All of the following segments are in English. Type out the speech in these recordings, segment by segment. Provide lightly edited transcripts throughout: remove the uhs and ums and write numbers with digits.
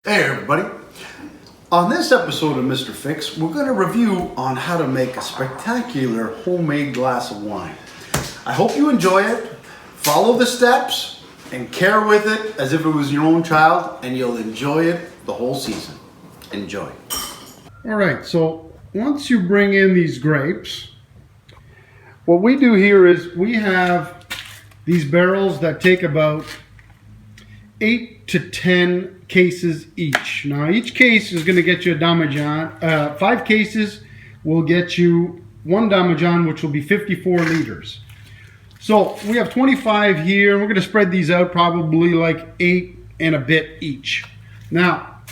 Hey everybody. On this episode of Mr. Fix, we're going to review on how to make a spectacular homemade glass of wine. I hope you enjoy it, follow the steps, and care with it as if it was your own child, and you'll enjoy it the whole season. Enjoy. All right, so once you bring in these grapes, what we do here is we have these barrels that take about 8 to 10 cases each. Now each case is going to get you a Damajan. 5 cases will get you 1 Damajan, which will be 54 liters. So we have 25 here. We're going to spread these out probably like 8 and a bit each. Now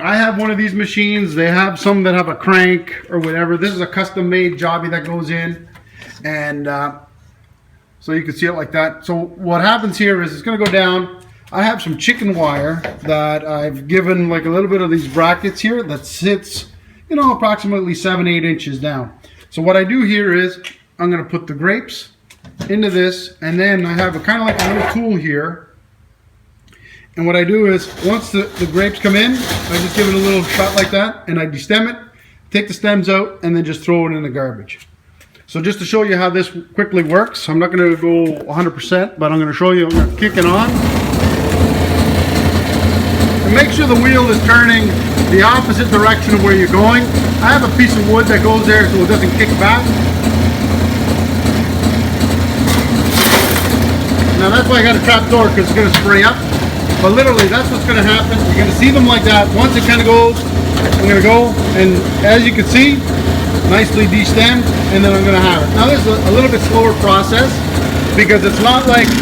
I have one of these machines. They have some that have a crank or whatever. This is a custom made jobby that goes in, and so you can see it like that. So what happens here is it's going to go down. I have some chicken wire that I've given like a little bit of these brackets here that sits, approximately 7-8 inches down. So what I do here is I'm going to put the grapes into this, and then I have a kind of like a little tool here. And what I do is once the grapes come in, I just give it a little shot like that, and I destem it, take the stems out, and then just throw it in the garbage. So just to show you how this quickly works, I'm not going to go 100%, but I'm going to show you. I'm going to kick it on. Make sure the wheel is turning the opposite direction of where you're going. I have a piece of wood that goes there so it doesn't kick back. Now that's why I got a trap door, because it's going to spray up. But literally that's what's going to happen. You're going to see them like that. Once it kind of goes, I'm going to go, and as you can see, nicely destemmed, and then I'm going to have it. Now this is a little bit slower process, because it's not like,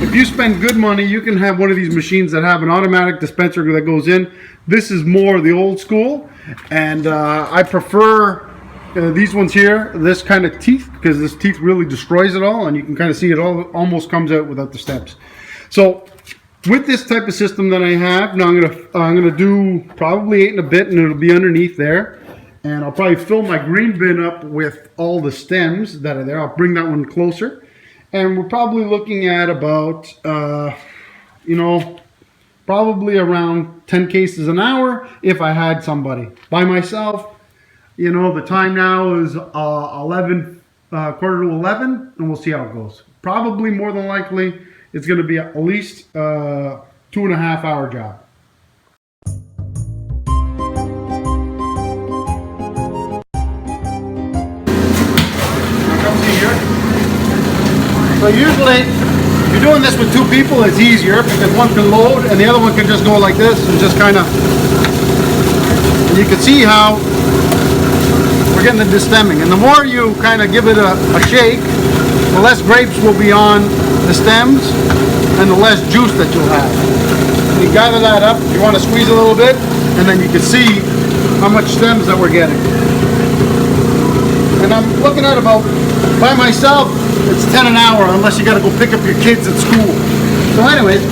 if you spend good money, you can have one of these machines that have an automatic dispenser that goes in. This is more the old school, and I prefer these ones here, this kind of teeth, because this teeth really destroys it all, and you can kind of see it all almost comes out without the steps. So with this type of system that I have, now I'm gonna do probably 8 and a bit, and it'll be underneath there. And I'll probably fill my green bin up with all the stems that are there. I'll bring that one closer. And we're probably looking at about, probably around 10 cases an hour if I had somebody. By myself, the time now is 11, quarter to 11, and we'll see how it goes. Probably more than likely, it's going to be at least a 2.5 hour job. So usually, if you're doing this with 2 people, it's easier because one can load and the other one can just go like this and just kind of, you can see how we're getting the destemming. And the more you kind of give it a shake, the less grapes will be on the stems and the less juice that you'll have. You gather that up, you want to squeeze a little bit, and then you can see how much stems that we're getting. And I'm looking at about, by myself, it's 10 an hour unless you got to go pick up your kids at school. So anyways,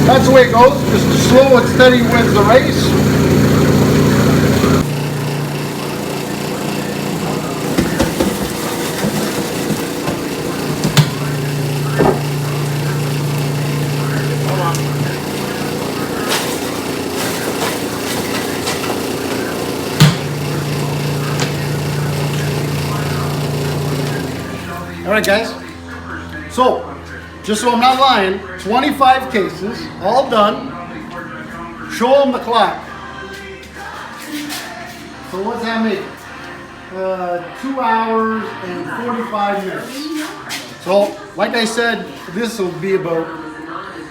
that's the way it goes. Just slow and steady wins the race. Alright guys, so just so I'm not lying, 25 cases, all done. Show them the clock. So what's that make? 2 hours and 45 minutes. So like I said, this will be about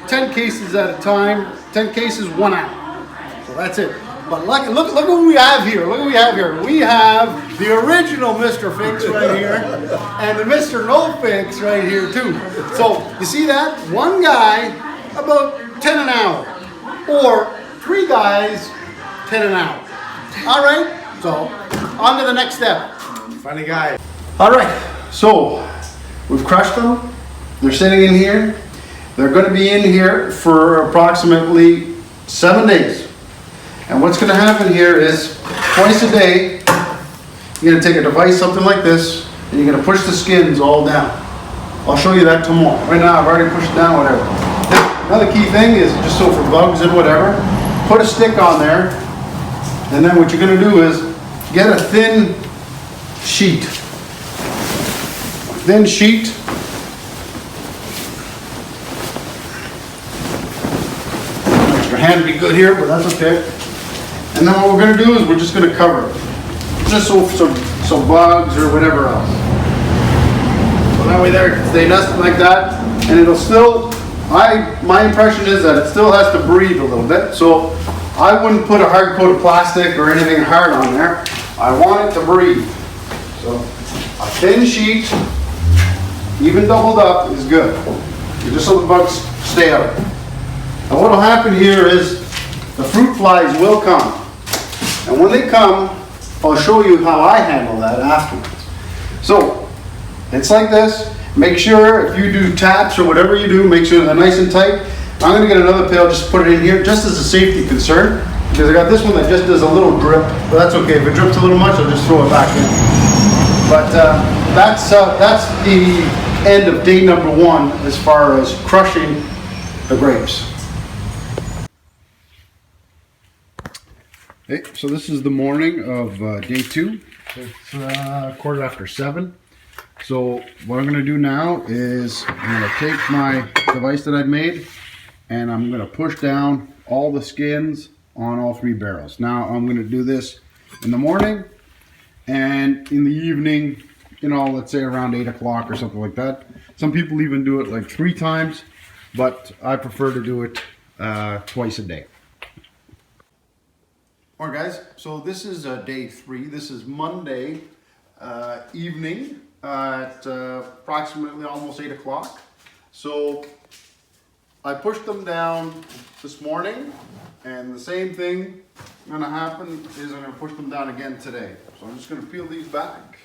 10 cases at a time, 10 cases, 1 hour. So that's it. But look what we have here. Look what we have here. We have the original Mr. Fix right here, and the Mr. No Fix right here too. So you see that? One guy, about 10 an hour, or 3 guys, 10 an hour. All right. So on to the next step. Funny guy. All right. So we've crushed them. They're sitting in here. They're going to be in here for approximately 7 days. And what's going to happen here is twice a day, you're going to take a device, something like this, and you're going to push the skins all down. I'll show you that tomorrow. Right now, I've already pushed down whatever. Now, Another key thing is, just so for bugs and whatever, put a stick on there, and then what you're gonna do is get a thin sheet. Thin sheet. Your hand would be good here, but that's okay. And then what we're gonna do is we're just gonna cover it. Just so bugs or whatever else. So that way there, it can stay nested like that, and it'll still, my impression is that it still has to breathe a little bit, so I wouldn't put a hard coat of plastic or anything hard on there. I want it to breathe. So a thin sheet, even doubled up, is good. Just so the bugs stay out. And what will happen here is the fruit flies will come. And when they come, I'll show you how I handle that afterwards. So it's like this. Make sure if you do taps or whatever you do, make sure they're nice and tight. I'm going to get another pail, just put it in here, just as a safety concern, because I got this one that just does a little drip, but that's okay. If it drips a little much, I'll just throw it back in. But that's the end of day number 1 as far as crushing the grapes. Okay, so this is the morning of day 2. It's 7:15. So what I'm going to do now is I'm going to take my device that I've made, and I'm going to push down all the skins on all 3 barrels. Now I'm going to do this in the morning and in the evening, you know, let's say around 8 o'clock or something like that. Some people even do it like 3 times, but I prefer to do it twice a day. Alright guys, so this is day 3. This is Monday evening at approximately almost 8 o'clock. So I pushed them down this morning, and the same thing going to happen is I'm going to push them down again today. So I'm just going to peel these back,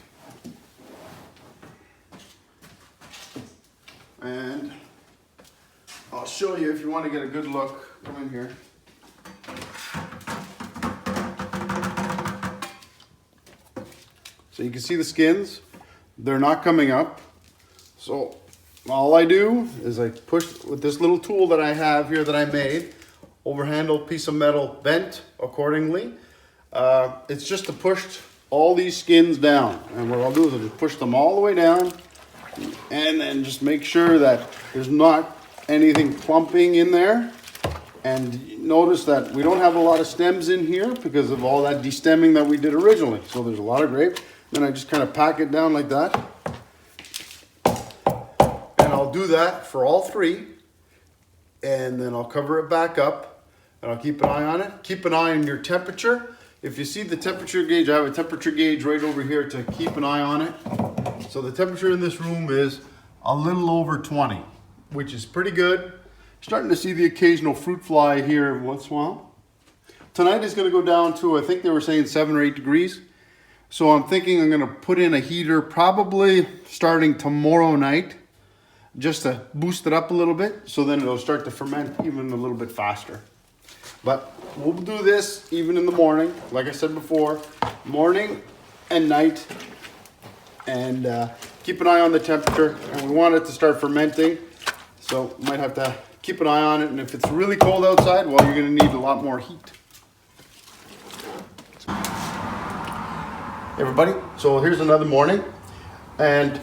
and I'll show you if you want to get a good look. Come in here. So you can see the skins, they're not coming up. So all I do is I push with this little tool that I have here that I made, overhandled piece of metal bent accordingly. It's just to push all these skins down. And what I'll do is I'll just push them all the way down, and then just make sure that there's not anything clumping in there. And notice that we don't have a lot of stems in here because of all that destemming that we did originally. So there's a lot of grape. Then I just kind of pack it down like that. And I'll do that for all 3. And then I'll cover it back up, and I'll keep an eye on it. Keep an eye on your temperature. If you see the temperature gauge, I have a temperature gauge right over here to keep an eye on it. So the temperature in this room is a little over 20, which is pretty good. Starting to see the occasional fruit fly here every once in a while. Tonight is going to go down to, I think they were saying 7 or 8 degrees. So I'm thinking I'm going to put in a heater probably starting tomorrow night, just to boost it up a little bit, so then it'll start to ferment even a little bit faster. But we'll do this even in the morning, like I said before, morning and night, and keep an eye on the temperature. And we want it to start fermenting, so might have to keep an eye on it. And if it's really cold outside, well, you're going to need a lot more heat. Hey everybody, so here's another morning, and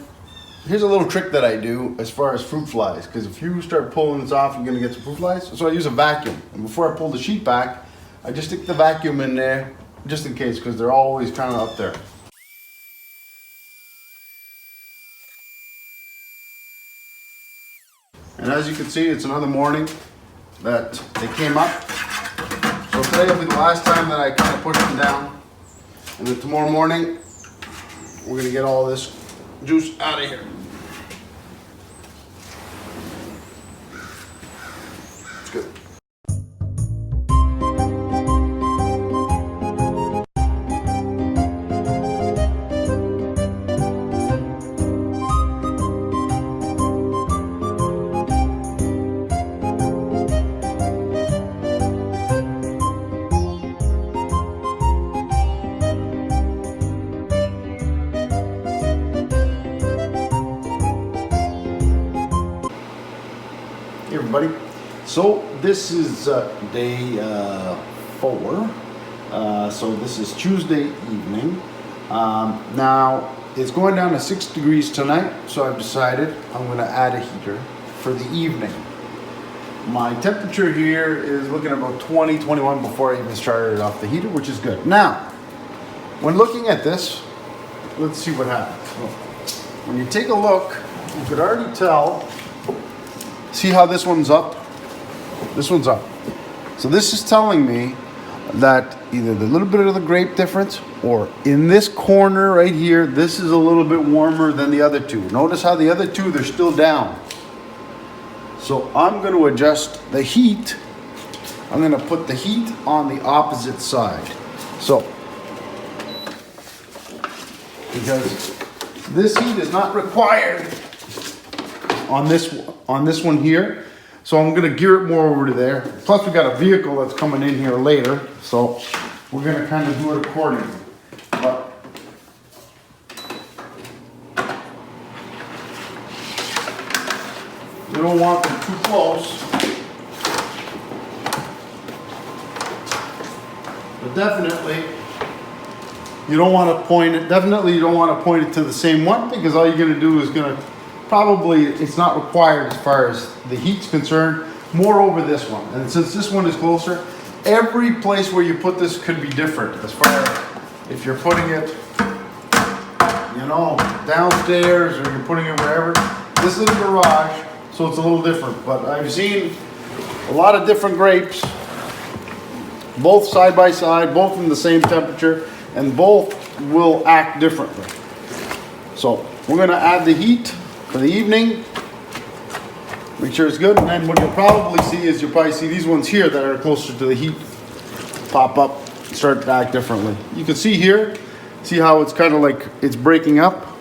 here's a little trick that I do as far as fruit flies, because if you start pulling this off, you're going to get some fruit flies. So I use a vacuum, and before I pull the sheet back, I just stick the vacuum in there just in case, because they're always kind of up there. And as you can see, it's another morning that they came up. So today will be the last time that I kind of push them down. And then tomorrow morning, we're going to get all this juice out of here. It's good. So this is day 4. So this is Tuesday evening. Now it's going down to 6 degrees tonight, so I've decided I'm going to add a heater for the evening. My temperature here is looking at about 20, 21 before I even started off the heater, which is good. Now, when looking at this, let's see what happens. When you take a look, you could already tell, see how this one's up? This one's up. So this is telling me that either the little bit of the grape difference, or in this corner right here, this is a little bit warmer than the other two. Notice how the other two, they're still down. So I'm going to adjust the heat. I'm going to put the heat on the opposite side. So, because this heat is not required on this one here. So I'm going to gear it more over to there. Plus we got a vehicle that's coming in here later. So we're going to kind of do it accordingly. But you don't want them too close. But definitely you don't want to point it. Definitely you don't want to point it to the same one, because all you're going to do is going to probably, it's not required as far as the heat's concerned, more over this one. And since this one is closer, every place where you put this could be different as far as if you're putting it, you know, downstairs, or you're putting it wherever. This is a garage, so it's a little different. But I've seen a lot of different grapes, both side by side, both in the same temperature, and both will act differently. So we're gonna add the heat for the evening, make sure it's good, and then what you'll probably see is you'll probably see these ones here that are closer to the heat pop up and start to act differently. You can see here, see how it's kind of like it's breaking up.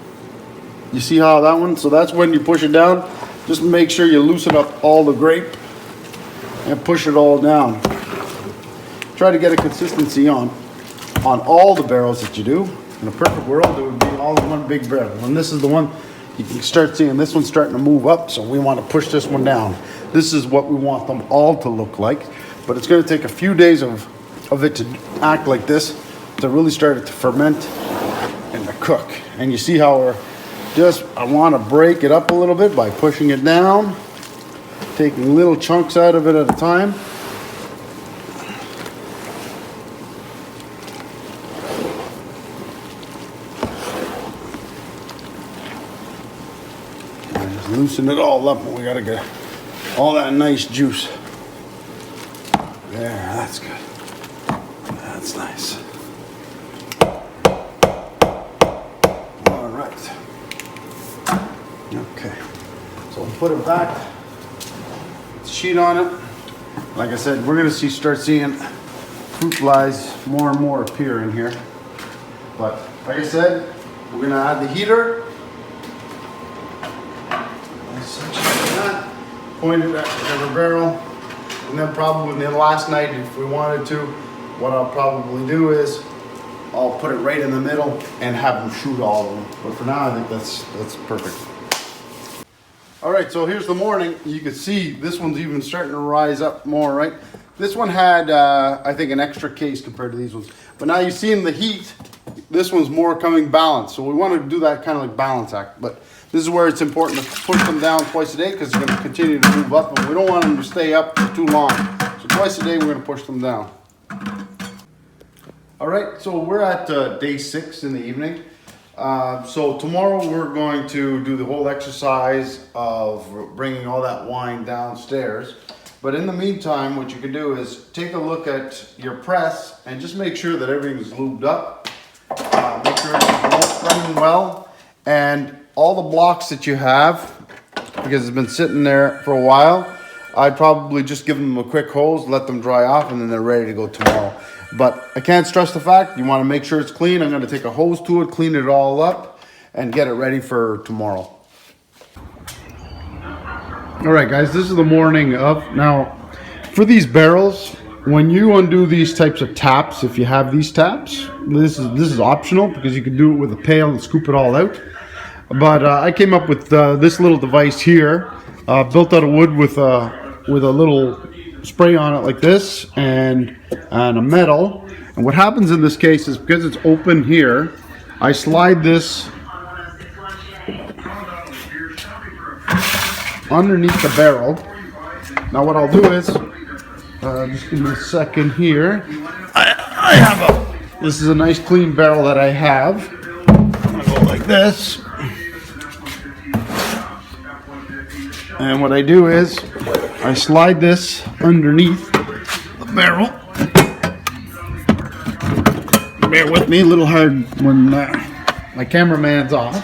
You see how that one, so that's when you push it down. Just make sure you loosen up all the grape and push it all down. Try to get a consistency on all the barrels that you do. In a perfect world, it would be all in one big barrel. And this is the one, you can start seeing this one's starting to move up, so we want to push this one down. This is what we want them all to look like, but it's going to take a few days of it to act like this, to really start it to ferment and to cook. And you see how we're just, I want to break it up a little bit by pushing it down, taking little chunks out of it at a time. Loosen it all up, and we gotta get all that nice juice. There, that's good. That's nice. All right. Okay. So we'll put it back. Sheet on it. Like I said, we're gonna start seeing fruit flies more and more appear in here. But like I said, we're gonna add the heater. Point it at the barrel, and then probably the last night, if we wanted to, what I'll probably do is I'll put it right in the middle and have them shoot all of them. But for now, I think that's perfect. All right, so here's the morning. You can see this one's even starting to rise up more, right? This one had, I think, an extra case compared to these ones. But now you're seeing the heat. This one's more coming balanced. So we want to do that kind of like balance act. But this is where it's important to push them down twice a day, because they're going to continue to move up, and we don't want them to stay up for too long. So twice a day we're going to push them down. All right, so we're at day 6 in the evening. So tomorrow we're going to do the whole exercise of bringing all that wine downstairs. But in the meantime, what you can do is take a look at your press and just make sure that everything's lubed up. Make sure it's running well, and all the blocks that you have, because it's been sitting there for a while, I'd probably just give them a quick hose, let them dry off, and then they're ready to go tomorrow. But I can't stress the fact, you want to make sure it's clean. I'm going to take a hose to it, clean it all up, and get it ready for tomorrow. All right, guys, this is the morning of. Now, for these barrels, when you undo these types of taps, if you have these taps, this is optional, because you can do it with a pail and scoop it all out. But I came up with this little device here, built out of wood with with a little spray on it like this and a metal. And what happens in this case is because it's open here, I slide this underneath the barrel. Now what I'll do is, just give me a second here. I have this is a nice clean barrel that I have. I'm gonna go like this. And what I do is, I slide this underneath the barrel. Bear with me, a little hard when my cameraman's off.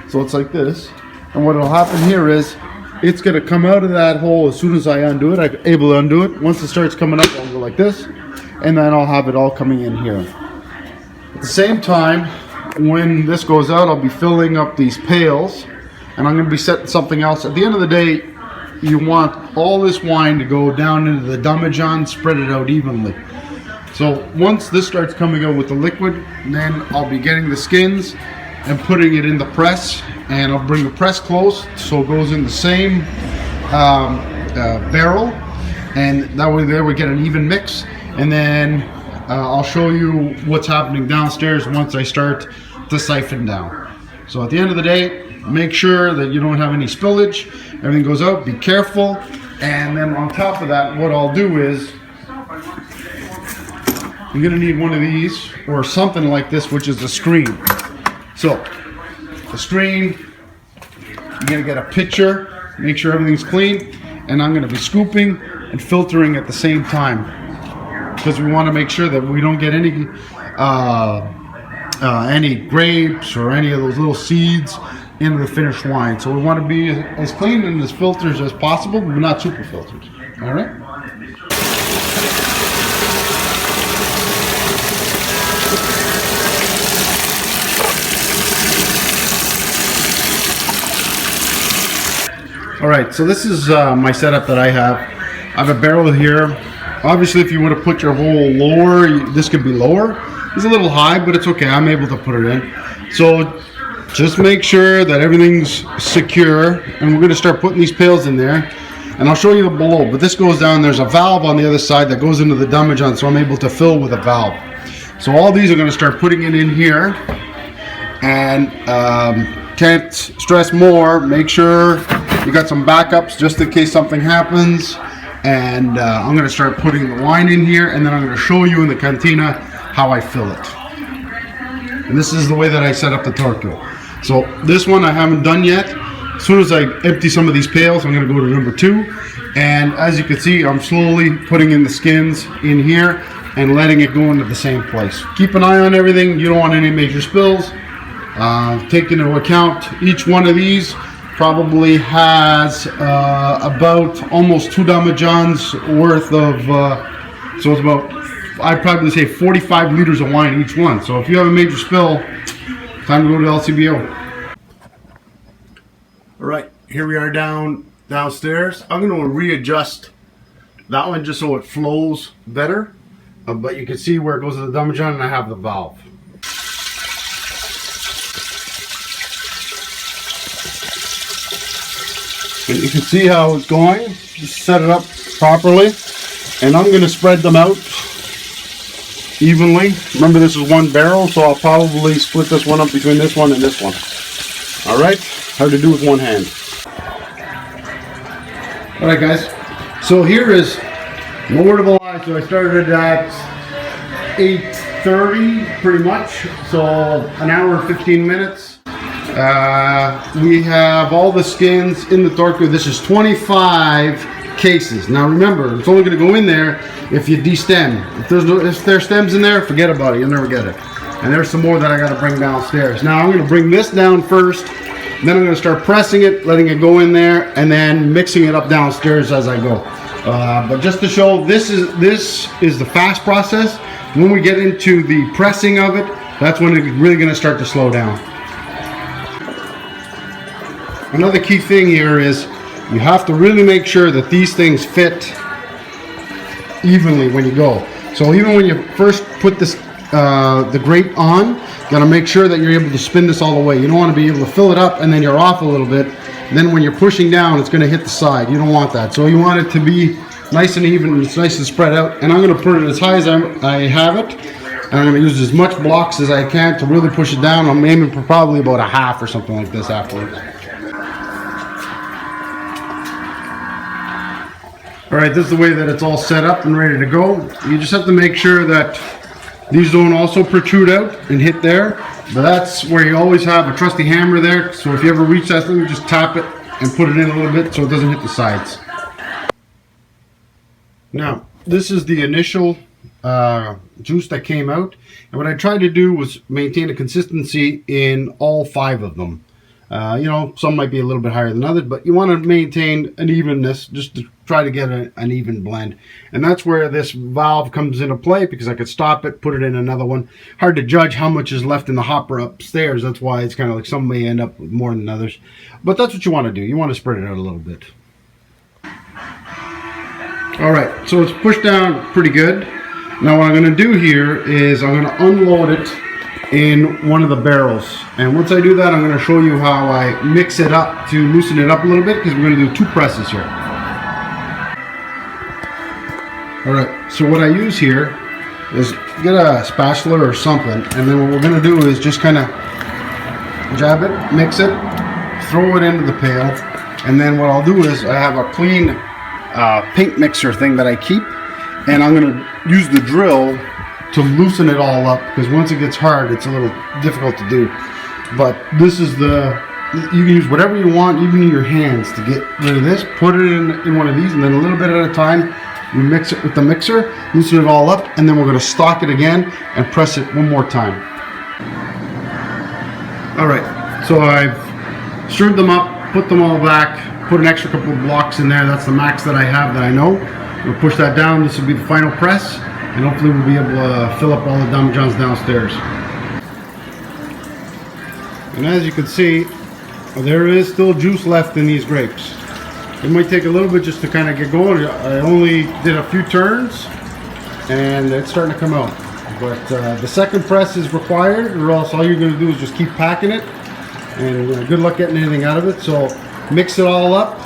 So it's like this. And what will happen here is, it's going to come out of that hole as soon as I undo it. I'm able to undo it. Once it starts coming up, I'll go like this. And then I'll have it all coming in here. At the same time, when this goes out, I'll be filling up these pails. And I'm going to be setting something else. At the end of the day, you want all this wine to go down into the demijohn, spread it out evenly. So once this starts coming out with the liquid, then I'll be getting the skins and putting it in the press. And I'll bring the press close so it goes in the same barrel. And that way there we get an even mix. And then I'll show you what's happening downstairs once I start to siphon down. So at the end of the day, make sure that you don't have any spillage. Everything goes out, be careful. And then on top of that, what I'll do is, you're gonna need one of these or something like this, which is a screen. So, the screen, you're gonna get a pitcher, make sure everything's clean, and I'm gonna be scooping and filtering at the same time. Because we wanna make sure that we don't get any grapes or any of those little seeds into the finished wine. So we want to be as clean and as filters as possible, but not super filtered. All right. All right. So this is my setup that I have. I have a barrel here. Obviously, if you want to put your hole lower, this could be lower. It's a little high, but it's okay. I'm able to put it in. So just make sure that everything's secure, and we're going to start putting these pails in there, and I'll show you the below. But this goes down. There's a valve on the other side that goes into the demijohn, so I'm able to fill with a valve. So all these are going to start putting it in here, and can't stress more. Make sure you got some backups just in case something happens. And I'm going to start putting the wine in here, and then I'm going to show you in the cantina how I fill it. And this is the way that I set up the Torquio. So this one I haven't done yet. As soon as I empty some of these pails, I'm going to go to number 2. And as you can see, I'm slowly putting in the skins in here and letting it go into the same place. Keep an eye on everything. You don't want any major spills. Take into account each one of these probably has about almost 2 demijohns worth of, so it's about, I'd probably say 45 liters of wine each one. So if you have a major spill, time to go to LCBO. All right, here we are downstairs. I'm going to readjust that one just so it flows better. But you can see where it goes to the demijohn, and I have the valve. And you can see how it's going. Just set it up properly. And I'm going to spread them out evenly. Remember, this is one barrel, so I'll probably split this one up between this one and this one. All right, hard to do with one hand. All right, guys. So here is Lord of the Lies. So I started at 8:30, pretty much. So an hour and 15 minutes. We have all the skins in the Torquio. This is 25 cases. Now remember, it's only going to go in there if you destem. If there's stems in there, forget about it. You'll never get it. And there's some more that I got to bring downstairs. Now I'm going to bring this down first. Then I'm going to start pressing it, letting it go in there, and then mixing it up downstairs as I go. But just to show, this is the fast process. When we get into the pressing of it, that's when it's really going to start to slow down. Another key thing here is you have to really make sure that these things fit evenly when you go. So even when you first put this the grate on, you gotta make sure that you're able to spin this all the way. You don't want to be able to fill it up and then you're off a little bit then when you're pushing down, it's going to hit the side. You don't want that. So you want it to be nice and even, it's nice and spread out. And I'm going to put it as high as I have it. And I'm going to use as much blocks as I can to really push it down. I'm aiming for probably about a half or something like this afterwards. All right, this is the way that it's all set up and ready to go. You just have to make sure that these don't also protrude out and hit there. But that's where you always have a trusty hammer there. So if you ever reach that thing, you just tap it and put it in a little bit so it doesn't hit the sides. Now, this is the initial juice that came out. And what I tried to do was maintain a consistency in all 5 of them. You know, some might be a little bit higher than others, but you want to maintain an evenness just to try to get an even blend. And that's where this valve comes into play, because I could stop it, put it in another one. Hard to judge how much is left in the hopper upstairs. That's why it's kind of like some may end up with more than others. But that's what you want to do. You want to spread it out a little bit. All right, so it's pushed down pretty good. Now what I'm going to do here is I'm going to unload it in one of the barrels, and once I do that, I'm going to show you how I mix it up to loosen it up a little bit, because we're going to do 2 presses here. Alright, so what I use here is get a spatula or something, and then what we're going to do is just kind of jab it, mix it, throw it into the pail, and then what I'll do is I have a clean paint mixer thing that I keep, and I'm going to use the drill to loosen it all up, because once it gets hard, it's a little difficult to do. But this is you can use whatever you want, even in your hands, to get rid of this. Put it in one of these, and then a little bit at a time, you mix it with the mixer, loosen it all up, and then we're going to stock it again and press it one more time. Alright, so I've stirred them up, put them all back, put an extra couple of blocks in there. That's the max that I have that I know. We'll push that down. This will be the final press, and hopefully we'll be able to fill up all the demijohns downstairs. And as you can see, there is still juice left in these grapes. It might take a little bit just to kind of get going. I only did a few turns, and it's starting to come out. But the second press is required, or else all you're going to do is just keep packing it, and good luck getting anything out of it. So mix it all up,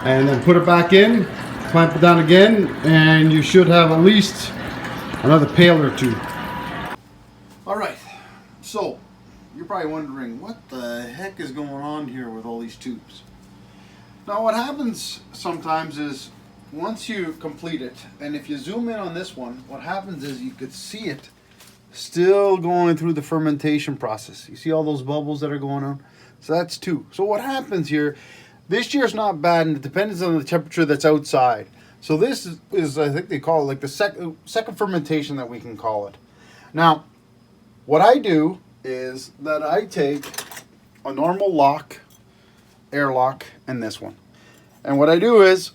and then put it back in, clamp it down again, and you should have at least another pail or 2. All right, so you're probably wondering, what the heck is going on here with all these tubes? Now what happens sometimes is, once you complete it, and if you zoom in on this one, what happens is you could see it still going through the fermentation process. You see all those bubbles that are going on? So that's 2. So what happens here, this year's not bad, and it depends on the temperature that's outside. So this is I think they call it like the second fermentation that we can call it. Now, what I do is that I take a normal lock, airlock, and this one. And what I do is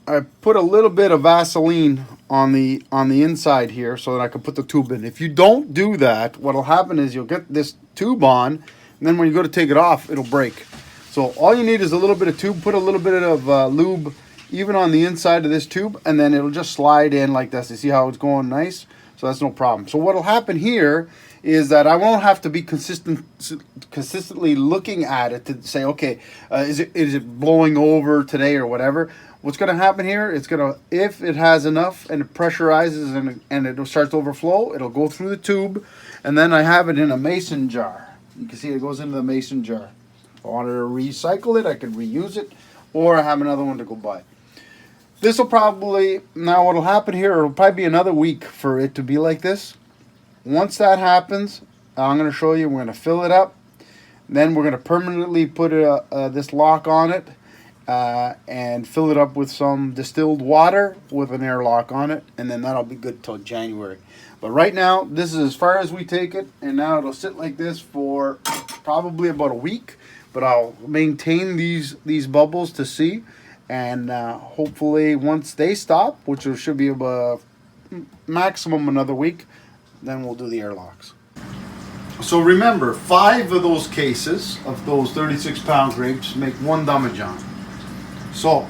I put a little bit of Vaseline on the inside here so that I can put the tube in. If you don't do that, what'll happen is you'll get this tube on, and then when you go to take it off, it'll break. So all you need is a little bit of tube. Put a little bit of lube even on the inside of this tube, and then it'll just slide in like this. You see how it's going nice? So that's no problem. So what'll happen here is that I won't have to be consistently looking at it to say, okay, is it blowing over today or whatever. What's going to happen here, it's going to, if it has enough and it pressurizes and it starts to overflow, it'll go through the tube, and then I have it in a mason jar. You can see it goes into the mason jar. If I wanted to recycle it, I could reuse it, or I have another one to go buy. This will probably, now what'll happen here, it'll probably be another week for it to be like this. Once that happens, I'm going to show you, we're going to fill it up. Then we're going to permanently put this lock on it and fill it up with some distilled water with an airlock on it. And then that'll be good till January. But right now, this is as far as we take it. And now it'll sit like this for probably about a week. But I'll maintain these bubbles to see. And hopefully once they stop, which should be about maximum another week, then we'll do the airlocks. So remember, 5 of those cases of those 36-pound grapes make 1 demijohn. So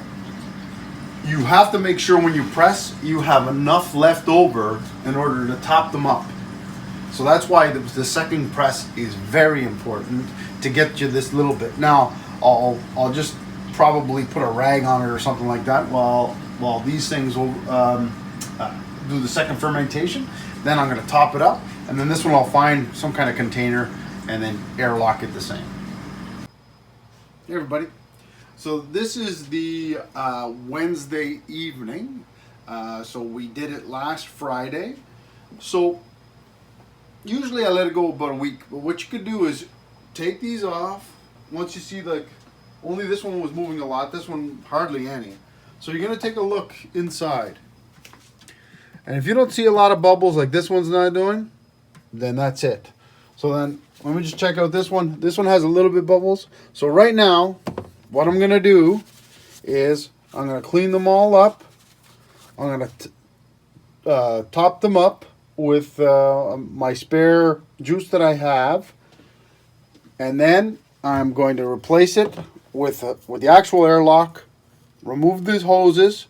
you have to make sure when you press, you have enough left over in order to top them up. So that's why the second press is very important to get you this little bit. Now, I'll just probably put a rag on it or something like that while these things will do the second fermentation. Then I'm going to top it up, and then this one I'll find some kind of container and then airlock it the same. Hey everybody, so this is the Wednesday evening. So we did it last Friday. So usually I let it go about a week, but what you could do is take these off. Once you see like only this one was moving a lot, this one hardly any. So you're gonna take a look inside. And if you don't see a lot of bubbles like this one's not doing, then that's it. So then let me just check out this one. This one has a little bit bubbles. So right now, what I'm gonna do is I'm gonna clean them all up. I'm gonna top them up with my spare juice that I have, and then I'm going to replace it with the actual airlock. Remove these hoses,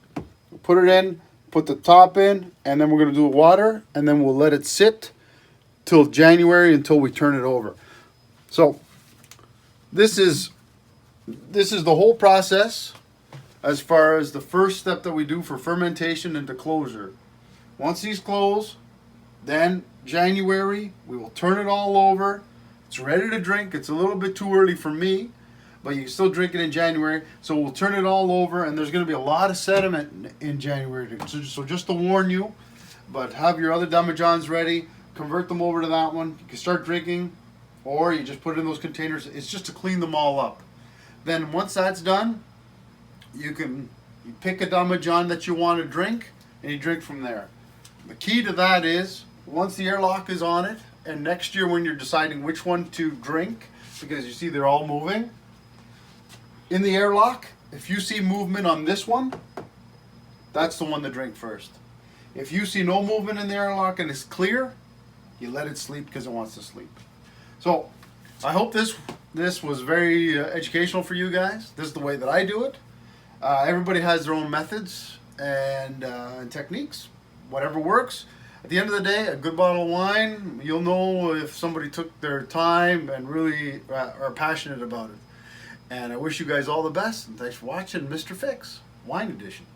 put it in, put the top in, and then we're going to do water, and then we'll let it sit till January until we turn it over. So this is the whole process as far as the first step that we do for fermentation into closure. Once these close, then January we will turn it all over. It's ready to drink. It's a little bit too early for me, but you can still drink it in January. So we'll turn it all over, and there's going to be a lot of sediment in January. So just to warn you, but have your other demijohns ready. Convert them over to that one. You can start drinking, or you just put it in those containers. It's just to clean them all up. Then once that's done, you pick a demijohn that you want to drink, and you drink from there. The key to that is once the airlock is on it, and next year when you're deciding which one to drink, because you see they're all moving, in the airlock, if you see movement on this one, that's the one to drink first. If you see no movement in the airlock and it's clear, you let it sleep because it wants to sleep. So I hope this was very educational for you guys. This is the way that I do it. Everybody has their own methods and techniques, whatever works. At the end of the day, a good bottle of wine, you'll know if somebody took their time and really are passionate about it. And I wish you guys all the best, and thanks for watching Mr. Fix, Wine Edition.